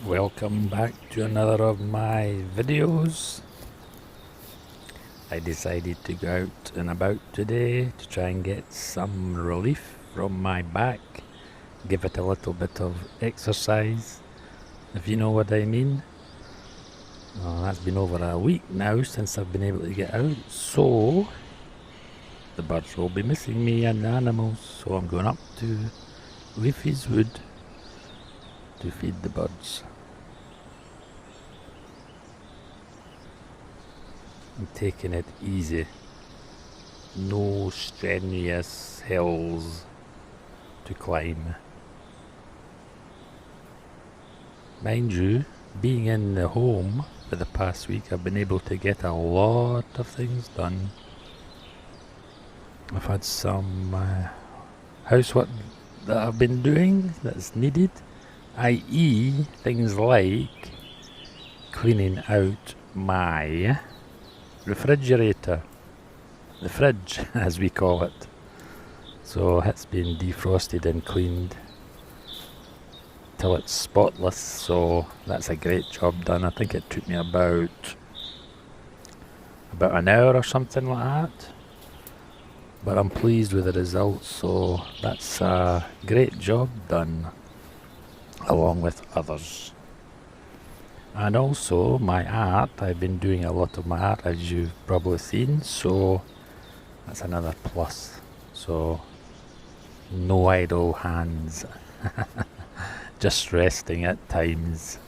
Welcome back to another of my videos. I decided to go out and about today to try and get some relief from my back, give it a little bit of exercise, if you know what I mean. That's been over a week now since I've been able to get out, so the birds will be missing me and the animals, so I'm going up to Leafy's Wood to feed the birds. I'm taking it easy, no strenuous hills to climb. Mind you, being in the home for the past week, I've been able to get a lot of things done. I've had some housework that I've been doing that's needed, i.e. things like cleaning out my refrigerator, the fridge as we call it. So it's been defrosted and cleaned till it's spotless, so that's a great job done. I think it took me about an hour or something like that, but I'm pleased with the results, so that's a great job done along with others. And also my art, I've been doing a lot of my art as you've probably seen, so that's another plus. So no idle hands, just resting at times.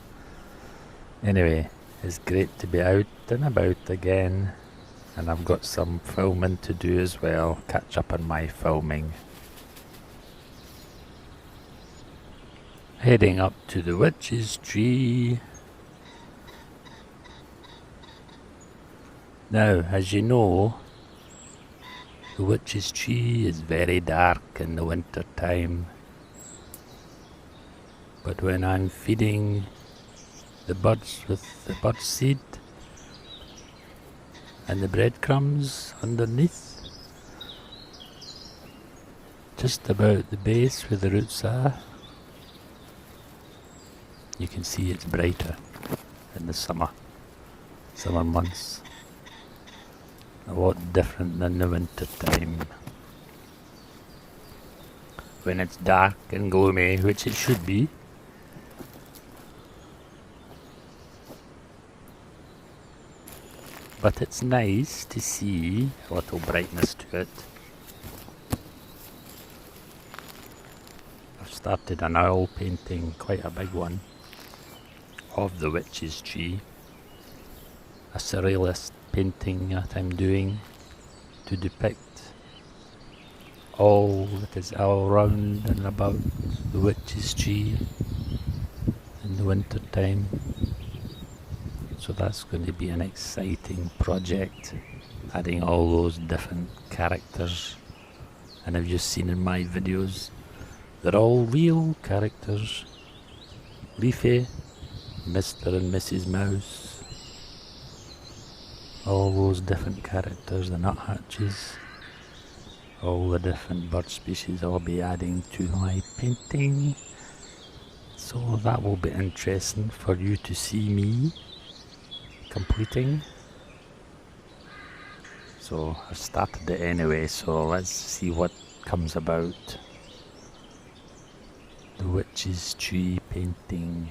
Anyway, it's great to be out and about again, and I've got some filming to do as well, catch up on my filming. Heading up to the witch's tree. Now, as you know, the witch's tree is very dark in the winter time. But when I'm feeding the birds with the bird seed and the breadcrumbs underneath, just about the base where the roots are, you can see it's brighter in the summer months. A lot different than the winter time, when it's dark and gloomy, which it should be. But it's nice to see a little brightness to it. I've started an oil painting, quite a big one, of the witch's tree. A surrealist painting that I'm doing to depict all that is all around and about the witch's tree in the winter time. So that's going to be an exciting project, adding all those different characters. And I've just seen in my videos, they're all real characters. Leafy, Mr. and Mrs. Mouse, all those different characters, the nuthatches, all the different bird species I'll be adding to my painting. So that will be interesting for you to see me completing. So I've started it anyway, so let's see what comes about. The witch's tree painting.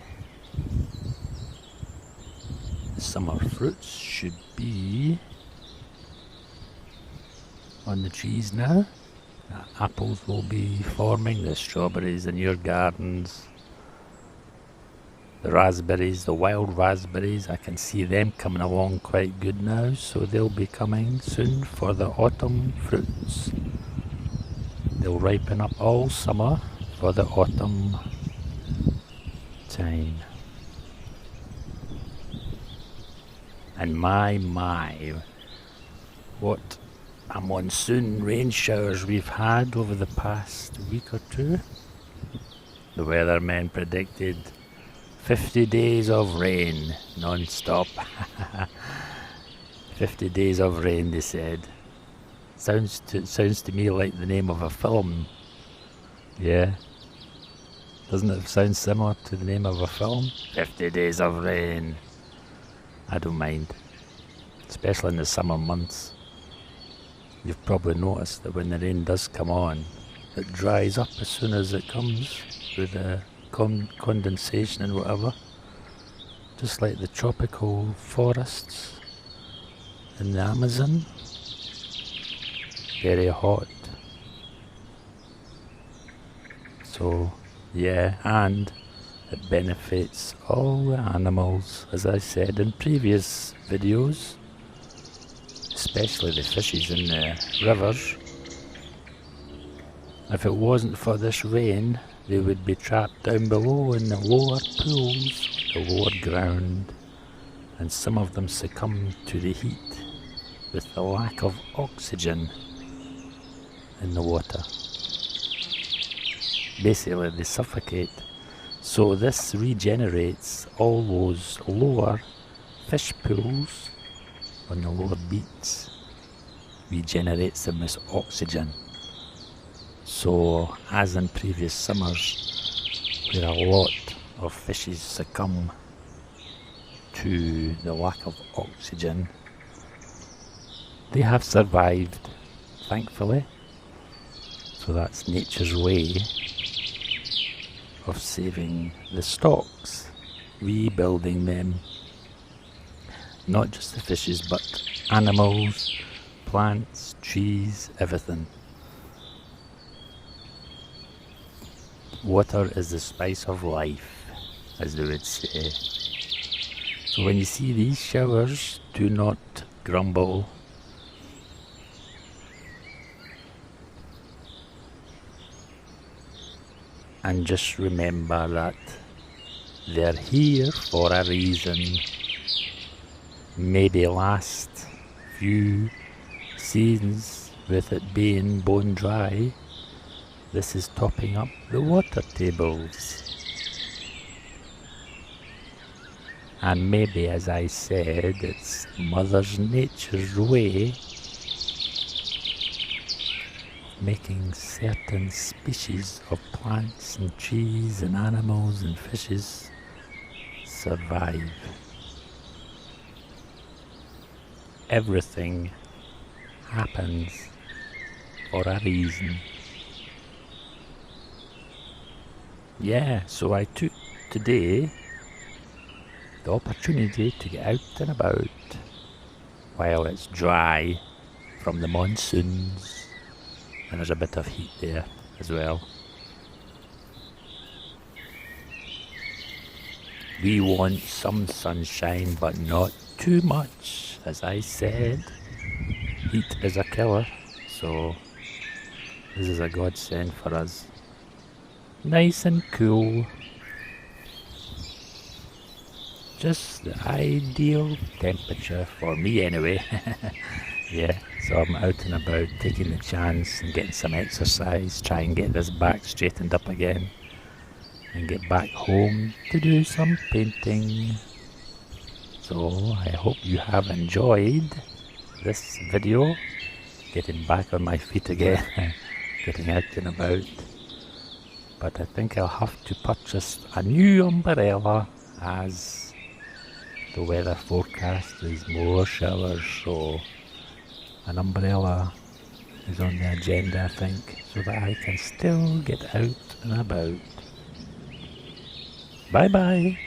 The summer fruits should be on the trees now. The apples will be forming, the strawberries in your gardens. The raspberries, the wild raspberries, I can see them coming along quite good now, so they'll be coming soon for the autumn fruits. They'll ripen up all summer for the autumn time. And my, what a monsoon rain showers we've had over the past week or two. The weathermen predicted 50 days of rain, non-stop. 50 days of rain, they said. Sounds to me like the name of a film. Yeah. Doesn't it sound similar to the name of a film? 50 Days of Rain. I don't mind, especially in the summer months. You've probably noticed that when the rain does come on, it dries up as soon as it comes with the condensation and whatever. Just like the tropical forests in the Amazon. Very hot. So yeah, and it benefits all the animals, as I said in previous videos, especially the fishes in the rivers. If it wasn't for this rain, they would be trapped down below in the lower pools, the lower ground, and some of them succumb to the heat with the lack of oxygen in the water. Basically they suffocate. So this regenerates all those lower fish pools on the lower beach, regenerates them with oxygen. So as in previous summers, where a lot of fishes succumb to the lack of oxygen, they have survived, thankfully. So that's nature's way of saving the stocks, rebuilding them. Not just the fishes, but animals, plants, trees, everything. Water is the spice of life, as they would say. So when you see these showers, do not grumble. And just remember that they're here for a reason. Maybe last few seasons, with it being bone dry, this is topping up the water tables. And maybe, as I said, it's Mother Nature's way of making certain species of plants and trees and animals and fishes survive. Everything happens for a reason. Yeah, so I took today the opportunity to get out and about while it's dry from the monsoons, and there's a bit of heat there as well. We want some sunshine, but not too much. As I said, heat is a killer, so this is a godsend for us. Nice and cool. Just the ideal temperature for me anyway. Yeah, so I'm out and about taking the chance and getting some exercise, try and get this back straightened up again and get back home to do some painting. So I hope you have enjoyed this video, getting back on my feet again, getting out and about. But I think I'll have to purchase a new umbrella as the weather forecast is more showers, so an umbrella is on the agenda, I think, so that I can still get out and about. Bye bye.